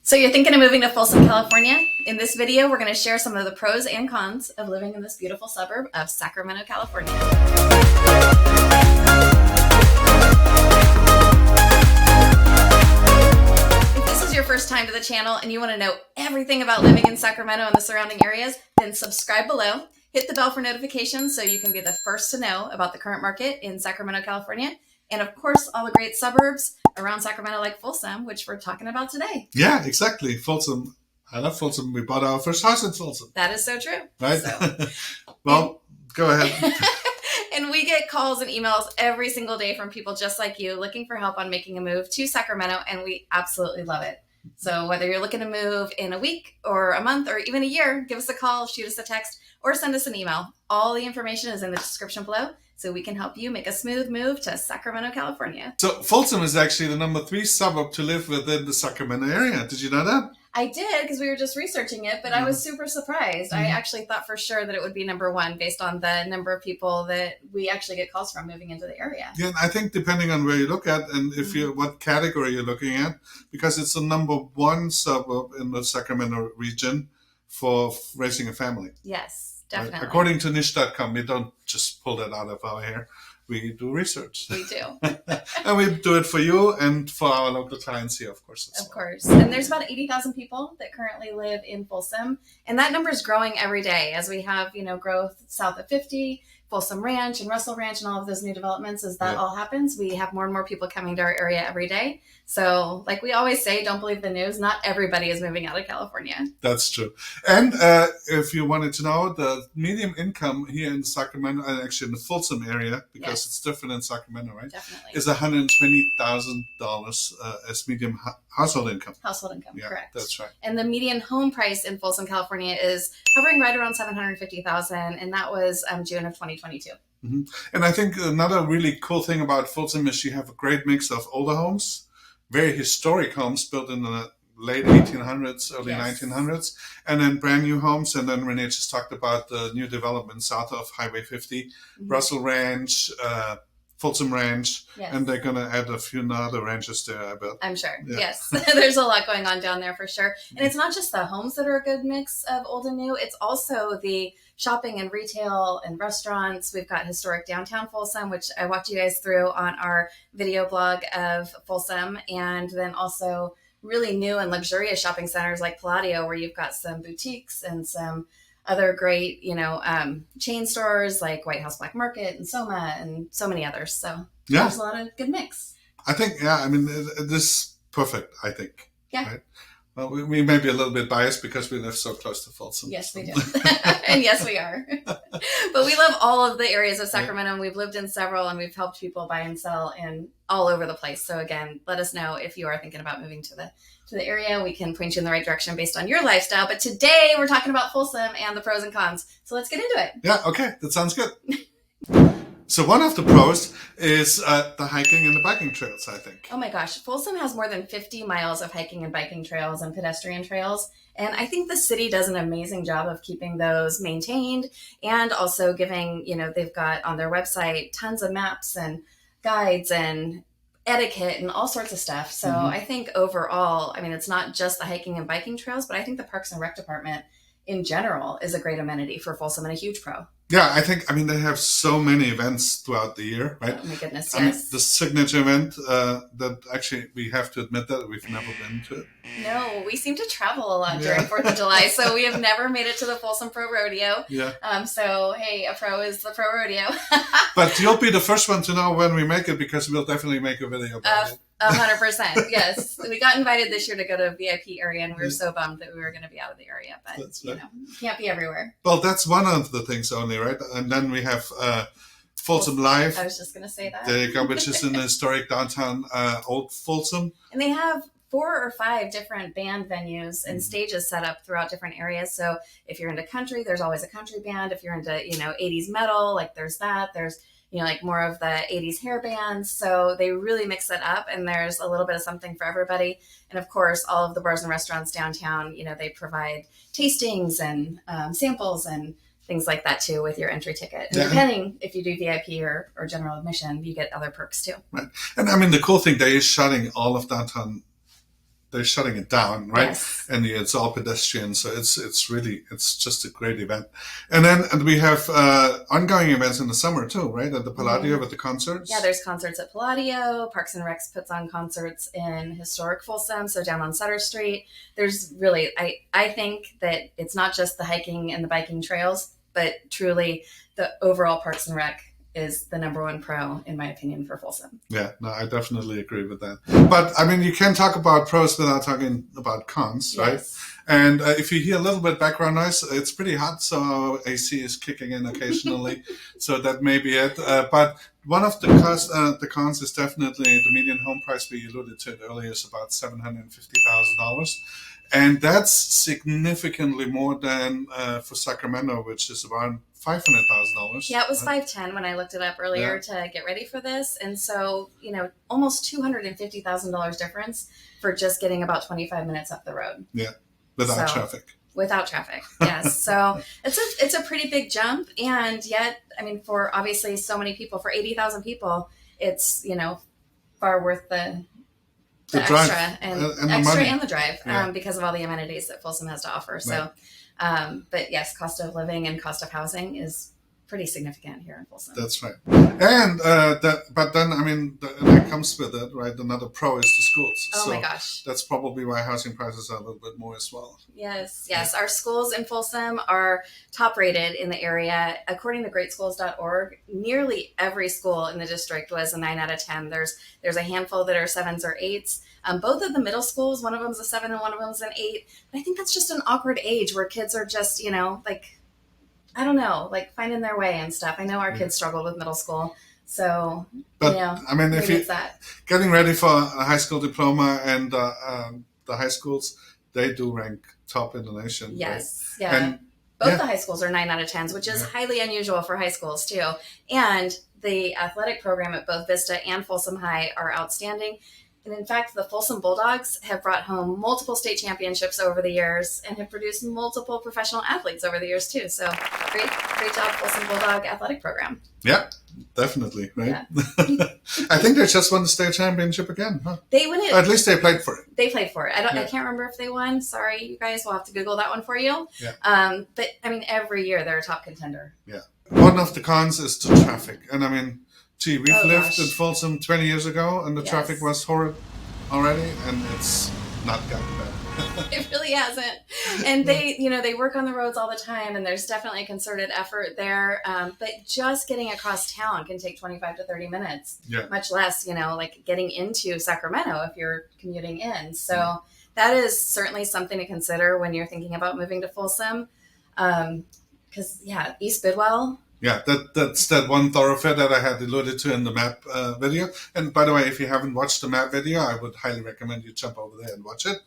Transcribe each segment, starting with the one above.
So you're thinking of moving to Folsom, California? In this video, we're going to share some of the pros and cons of living in this beautiful suburb of Sacramento, California. If this is your first time to the channel and you want to know everything about living in Sacramento and the surrounding areas, then subscribe below. Hit the bell for notifications so you can be the first to know about the current market in Sacramento, California. And of course, all the great suburbs around Sacramento like Folsom, which we're talking about today. Yeah, exactly. Folsom. I love Folsom. We bought our first house in Folsom. That is so true. Right? So, Well, go ahead. And we get calls and emails every single day from people just like you looking for help on making a move to Sacramento, and we absolutely love it. So whether you're looking to move in a week or a month or even a year, give us a call, shoot us a text, or send us an email. All the information is in the description below, so we can help you make a smooth move to Sacramento, California. So Folsom is actually the number 3 suburb to live within the Sacramento area. Did you know that? I did, because we were just researching it, but I was super surprised. I actually thought for sure that it would be number 1 based on the number of people that we actually get calls from moving into the area. Yeah, I think depending on where you look at and if you what category you're looking at, because it's the number 1 suburb in the Sacramento region for raising a family. Yes, definitely. Right? According to niche.com, we don't just pull that out of our hair. We do research. We do. And we do it for you and for our local clients here, of course. Of course. And there's about 80,000 people that currently live in Folsom. And that number is growing every day as we have, growth south of 50, Folsom Ranch and Russell Ranch and all of those new developments. As that all happens, we have more and more people coming to our area every day. So like we always say, don't believe the news. Not everybody is moving out of California. That's true. And if you wanted to know, the median income here in Sacramento, and actually in the Folsom area, because it's different in Sacramento, right? Definitely. Is $120,000 as median household income. Household income, correct. That's right. And the median home price in Folsom, California is hovering right around $750,000, and that was June of 2022. Mm-hmm. And I think another really cool thing about Folsom is you have a great mix of older homes, very historic homes built in the late 1800s, early 1900s, and then brand new homes. And then Renee just talked about the new development south of Highway 50, Russell Ranch, Folsom Ranch, and they're going to add a few other ranches there, I bet. I'm sure. Yeah. Yes. There's a lot going on down there for sure. And it's not just the homes that are a good mix of old and new. It's also the shopping and retail and restaurants. We've got historic downtown Folsom, which I walked you guys through on our video blog of Folsom. And then also really new and luxurious shopping centers like Palladio, where you've got some boutiques and some other great, chain stores like White House Black Market and Soma and so many others. So there's a lot of good mix. I think, this is perfect, I think. Yeah. Right? Well, we may be a little bit biased because we live so close to Folsom. Yes, we do. And yes, we are. But we love all of the areas of Sacramento, and we've lived in several, and we've helped people buy and sell in all over the place. So again, let us know if you are thinking about moving to the area. We can point you in the right direction based on your lifestyle. But today we're talking about Folsom and the pros and cons. So let's get into it. Yeah, okay. That sounds good. So one of the pros is the hiking and the biking trails, I think. Oh my gosh. Folsom has more than 50 miles of hiking and biking trails and pedestrian trails. And I think the city does an amazing job of keeping those maintained and also giving, they've got on their website tons of maps and guides and etiquette and all sorts of stuff. So I think overall, it's not just the hiking and biking trails, but I think the Parks and Rec Department in general is a great amenity for Folsom and a huge pro. Yeah, I think, they have so many events throughout the year, right? Oh my goodness, yes. The signature event that actually we have to admit that we've never been to it. No, we seem to travel a lot during 4th of July, so we have never made it to the Folsom Pro Rodeo. Yeah. So, hey, a pro is the pro rodeo. But you'll be the first one to know when we make it because we'll definitely make a video about it. 100%, yes. We got invited this year to go to a VIP area, and we were so bummed that we were going to be out of the area. But, you can't be everywhere. Well, that's one of the things only, right? And then we have Folsom Live. I was just going to say that. There you go, which is in the historic downtown Old Folsom. And they have 4 or 5 different band venues and stages set up throughout different areas. So if you're into country, there's always a country band. If you're into, 80s metal, like there's that. There's, like more of the 80s hair bands. So they really mix it up, and there's a little bit of something for everybody. And of course, all of the bars and restaurants downtown, they provide tastings and samples and things like that too with your entry ticket. And depending if you do VIP or general admission, you get other perks too. Right. And the cool thing, they is shutting all of downtown they're shutting it down, right? Yes. And it's all pedestrian, so it's just a great event. And then we have ongoing events in the summer too, right? At the Palladio with the concerts. Yeah, there's concerts at Palladio. Parks and Recs puts on concerts in historic Folsom, so down on Sutter Street. There's really, I think that it's not just the hiking and the biking trails, but truly the overall Parks and Rec is the number one pro, in my opinion, for Folsom. Yeah, no, I definitely agree with that. But I mean, you can't talk about pros without talking about cons, right? Yes. And if you hear a little bit background noise, it's pretty hot, so AC is kicking in occasionally. So that may be it. But one of the cons is definitely the median home price. We alluded to it earlier, is about $750,000. And that's significantly more than for Sacramento, which is around $500,000. Yeah, it was $510 when I looked it up earlier to get ready for this. And so, almost $250,000 difference for just getting about 25 minutes up the road. Yeah, without traffic. Without traffic, yes. So it's a pretty big jump. And yet, I mean, for obviously so many people, for 80,000 people, it's, far worth the extra and the drive because of all the amenities that Folsom has to offer. So, but yes, cost of living and cost of housing is pretty significant here in Folsom. That's right. And but then, I mean, that comes with it, right? Another pro is the schools. Oh my gosh. That's probably why housing prices are a little bit more as well. Yes. Our schools in Folsom are top rated in the area. According to greatschools.org, nearly every school in the district was a 9 out of 10. There's a handful that are 7s or 8s. Both of the middle schools, one of them's a 7 and one of them's an 8. But I think that's just an awkward age where kids are just, I don't know, finding their way and stuff. I know our kids struggled with middle school. So, but, I mean, if you're getting ready for a high school diploma and the high schools, they do rank top in the nation. Yes. Right? Yeah. And, both the high schools are 9 out of 10s, which is highly unusual for high schools too. And the athletic program at both Vista and Folsom High are outstanding. And in fact, the Folsom Bulldogs have brought home multiple state championships over the years and have produced multiple professional athletes over the years too. So great job, Folsom Bulldog athletic program. Yeah, definitely. Right. Yeah. I think they just won the state championship again. Huh? They won it. Or at least they played for it. They played for it. I can't remember if they won. Sorry, you guys. We'll have to Google that one for you. Yeah. But I mean, every year they're a top contender. Yeah. One of the cons is the traffic. And I mean, we've lived in Folsom 20 years ago, and the traffic was horrid already, and it's not gotten better. It really hasn't. And they work on the roads all the time, and there's definitely a concerted effort there. But just getting across town can take 25 to 30 minutes, much less, getting into Sacramento if you're commuting in. So that is certainly something to consider when you're thinking about moving to Folsom. Because, East Bidwell. Yeah, that's that one thoroughfare that I had alluded to in the map video. And by the way, if you haven't watched the map video, I would highly recommend you jump over there and watch it.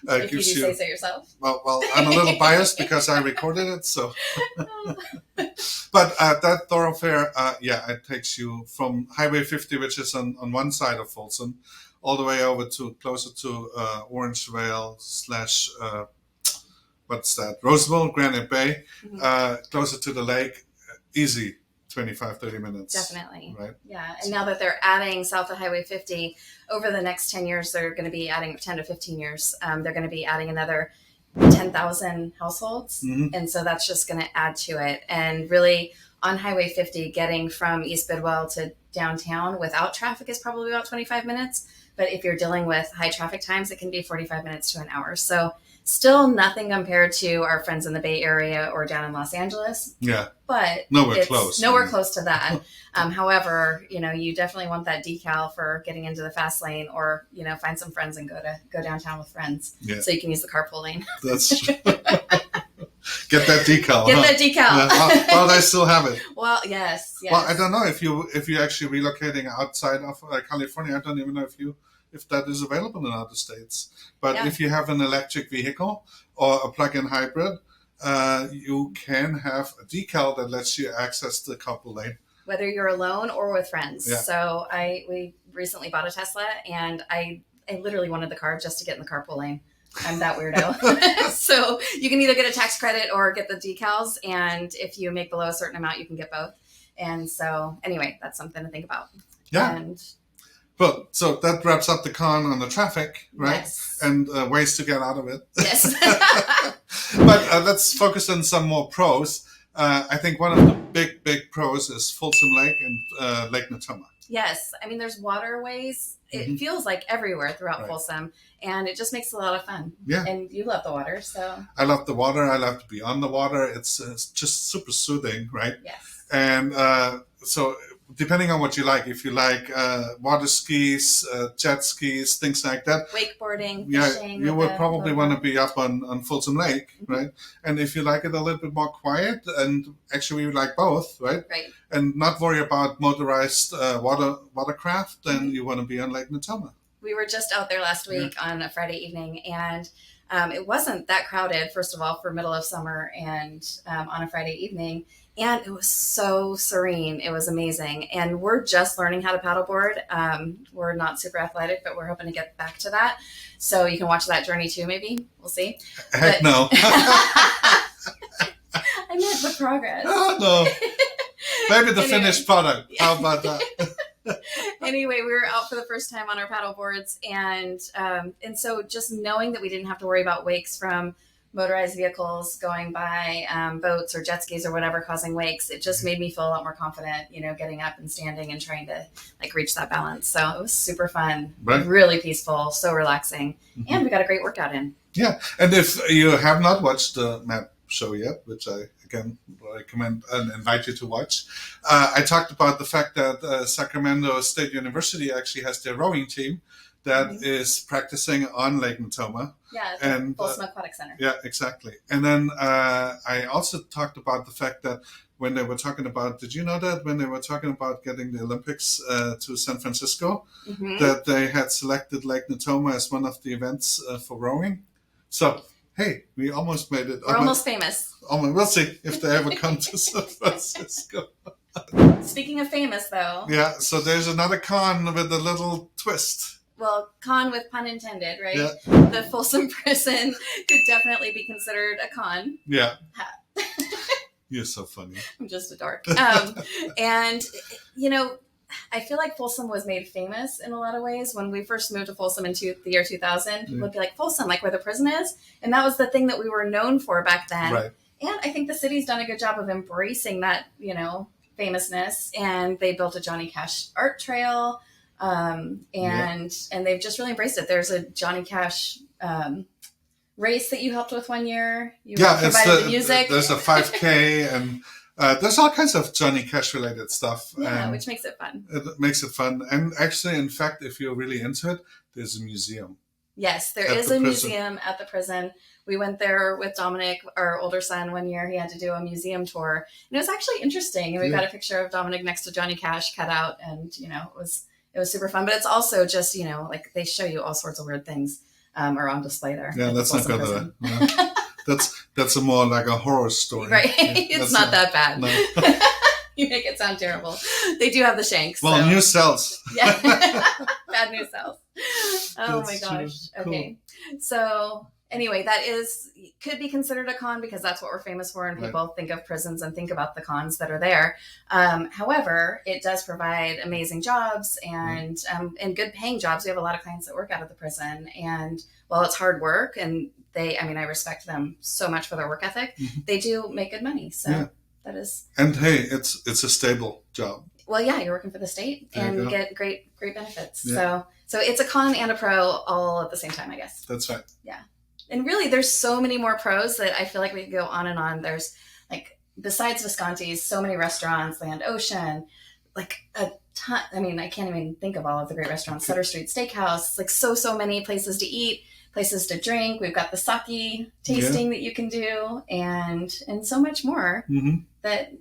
If you say so yourself. Well, I'm a little biased because I recorded it. So, but that thoroughfare, it takes you from Highway 50, which is on one side of Folsom, all the way over to closer to Orangevale / Roseville, Granite Bay, closer to the lake. Easy 25, 30 minutes. Definitely. Right? Yeah. And now that they're adding south of Highway 50, over the next 10 years, they're going to be adding 10 to 15 years. They're going to be adding another 10,000 households. Mm-hmm. And so that's just going to add to it. And really on Highway 50, getting from East Bidwell to downtown without traffic is probably about 25 minutes. But if you're dealing with high traffic times, it can be 45 minutes to an hour. So still nothing compared to our friends in the Bay Area or down in Los Angeles. Yeah. But nowhere close to that. However, you definitely want that decal for getting into the fast lane, or, find some friends and go downtown with friends so you can use the carpool lane. That's true. Get that decal. That decal. Well, they still have it. Well, yes. Well, I don't know if you're actually relocating outside of California. I don't even know if that is available in other states. But if you have an electric vehicle or a plug-in hybrid, you can have a decal that lets you access the carpool lane. Whether you're alone or with friends. Yeah. So we recently bought a Tesla, and I literally wanted the car just to get in the carpool lane. I'm that weirdo. So you can either get a tax credit or get the decals. And if you make below a certain amount, you can get both. And so anyway, that's something to think about. Yeah. And Well, so that wraps up the con on the traffic, right? Yes. And ways to get out of it. Yes. But let's focus on some more pros. I think one of the big pros is Folsom Lake and Lake Natoma. Yes. I mean, there's waterways. It Mhm. feels like everywhere throughout Right. Folsom, and it just makes it a lot of fun. Yeah. And you love the water, so I love the water. I love to be on the water. It's just super soothing, right? yes. And so, depending on what you like, if you like water skis, jet skis, things like that, Wakeboarding, yeah, fishing. you with would the probably boat. want to be up on Folsom Lake, right? And if you like it a little bit more quiet, and actually we like both, right? Right. And not worry about motorized watercraft, then you want to be on Lake Natoma. We were just out there last week on a Friday evening, and it wasn't that crowded, first of all, for middle of summer and on a Friday evening. And it was so serene. It was amazing. And we're just learning how to paddleboard. We're not super athletic, but we're hoping to get back to that. So you can watch that journey too, maybe. We'll see. Heck But- no. I meant the progress. Oh, no. Maybe the Anyway. finished product. How about that? Anyway, we were out for the first time on our paddle boards, and so just knowing that we didn't have to worry about wakes from motorized vehicles going by, boats or jet skis or whatever causing wakes, it just made me feel a lot more confident, getting up and standing and trying to reach that balance. So it was super fun, Right. really peaceful, so relaxing, Mhm. and we got a great workout in. Yeah, and if you have not watched the Matt show yet, which I again recommend and invite you to watch, I talked about the fact that Sacramento State University actually has their rowing team that Mhm. is practicing on Lake Natoma. Yeah, And Folsom Aquatic Center. yeah, exactly. And then I also talked about the fact that when they were talking about, did you know that when they were talking about getting the Olympics to San Francisco, Mhm. that they had selected Lake Natoma as one of the events for rowing? So, hey, we almost made it. We're almost famous. We'll see if they ever come to San Francisco. Speaking of famous, though, Yeah, so there's another con with a little twist. well, con with pun intended, right? Yeah. The Folsom prison could definitely be considered a con. Yeah. You're so funny. I'm just a dork. And, I feel like Folsom was made famous in a lot of ways. When we first moved to Folsom in the year 2000, people would be like, Folsom, like where the prison is? And that was the thing that we were known for back then. Right. And I think the city's done a good job of embracing that, famousness. And they built a Johnny Cash art trail. And they've just really embraced it. There's a Johnny Cash race that you helped with one year. You provided the music. There's a 5K and there's all kinds of Johnny Cash related stuff. Yeah, and which makes it fun. it makes it fun. And actually, in fact, if you're really into it, there's a museum. Yes, there At is the a prison. museum at the prison. We went there with Dominic, our older son, one year. He had to do a museum tour. And it was actually interesting. And we Yeah. got a picture of Dominic next to Johnny Cash cut out. And, it was super fun. But it's also just, they show you all sorts of weird things are on display there. Yeah, at let's the not go Folsom there. prison. No. That's a more like a horror story. Right. Yeah, It's that's not that bad. No. You make it sound terrible. They do have the shanks. Well, so. new cells. Yeah. Bad news cells. Oh That's my gosh. true. Okay. So anyway, could be considered a con because that's what we're famous for, and Right. people think of prisons and think about the cons that are there. However, it does provide amazing jobs and good paying jobs. We have a lot of clients that work out of the prison, and while it's hard work, and I respect them so much for their work ethic, Mhm. they do make good money. So Yeah. that is. And hey, it's a stable job. Well, yeah, you're working for the state There you and go. get great benefits. Yeah. So it's a con and a pro all at the same time, I guess. That's right. And really, there's so many more pros that I feel like we could go on and on. There's besides Visconti's, so many restaurants, Land Ocean, a ton. I mean, I can't even think of all of the great restaurants. Sutter Street Steakhouse, so many places to eat, places to drink. We've got the sake tasting that you can do, and so much more Hmm. that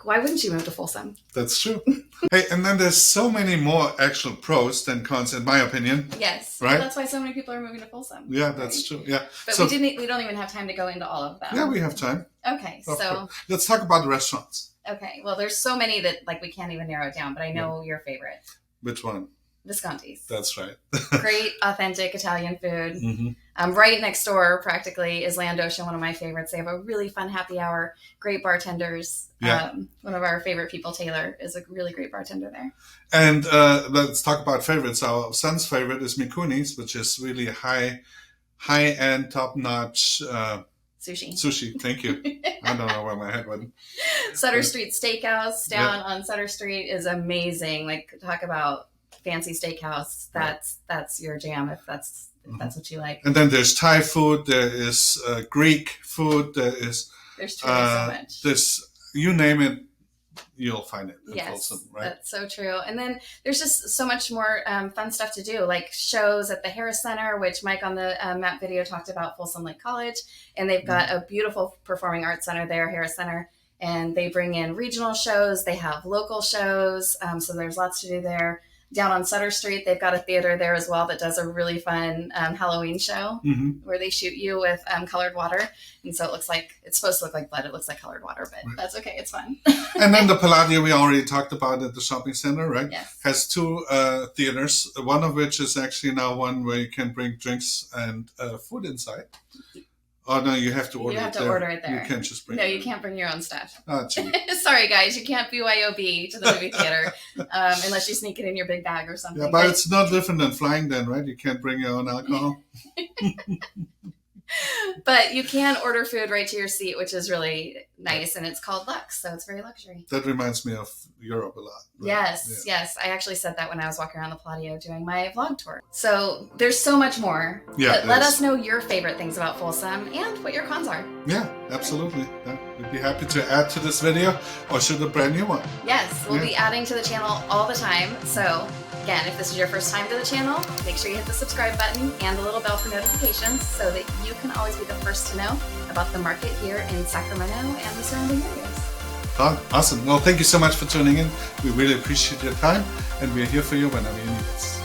why wouldn't you move to Folsom? That's true. Hey, and then there's so many more actual pros than cons, in my opinion. Yes, Right? Well, that's why so many people are moving to Folsom. Yeah, right? that's true. Yeah. But So- we don't even have time to go into all of them. Yeah, we have time. Okay, Of so course. Let's talk about the restaurants. okay, well, there's so many that we can't even narrow it down. But I know your favorite, Which one? Visconti's. That's right. Great, authentic Italian food. Hmm. Right next door, practically, is Land Ocean, one of my favorites. They have a really fun happy hour, great bartenders. Yeah. One of our favorite people, Taylor, is a really great bartender there. And let's talk about favorites. Our son's favorite is Mikuni's, which is really high-end, top-notch Sushi. Thank you. I don't know where my head went. Sutter Street Steakhouse down on Sutter Street is amazing. Like, talk about fancy steakhouse. That's your jam if that's what you like. And then there's Thai food. There is Greek food. There's truly so much. You name it, you'll find it in Yes, Folsom, right? That's so true. And then there's just so much more fun stuff to do, like shows at the Harris Center, which Mike on the map video talked about Folsom Lake College. And they've got a beautiful performing arts center there, Harris Center. And they bring in regional shows. They have local shows. So there's lots to do there. Down on Sutter Street, they've got a theater there as well that does a really fun Halloween show where they shoot you with colored water. And so it's supposed to look like blood. It looks like colored water, but that's okay. It's fun. And then the Palladio we already talked about at the shopping center, right? Yes. Has 2 theaters, one of which is actually now one where you can bring drinks and food inside. Oh, no, you have to order it there. Order it there. You can't just bring it. No, you can't bring your own stuff. Oh, gee. Sorry, guys. You can't BYOB to the movie theater unless you sneak it in your big bag or something. Yeah, but it's not different than flying then, right? You can't bring your own alcohol. But you can order food right to your seat, which is really nice. And it's called Lux, so it's very luxury. That reminds me of Europe a lot. Right? Yes. I actually said that when I was walking around the Palladio doing my vlog tour. So there's so much more. Yeah, but let us know your favorite things about Folsom and what your cons are. Yeah, absolutely. Yeah. We'd be happy to add to this video or shoot a brand new one. Yes, we'll be adding to the channel all the time. So again, if this is your first time to the channel, make sure you hit the subscribe button and the little bell for notifications so that you can always be the first to know about the market here in Sacramento and the surrounding areas. Awesome. Well, thank you so much for tuning in. We really appreciate your time, and we're here for you whenever you need us.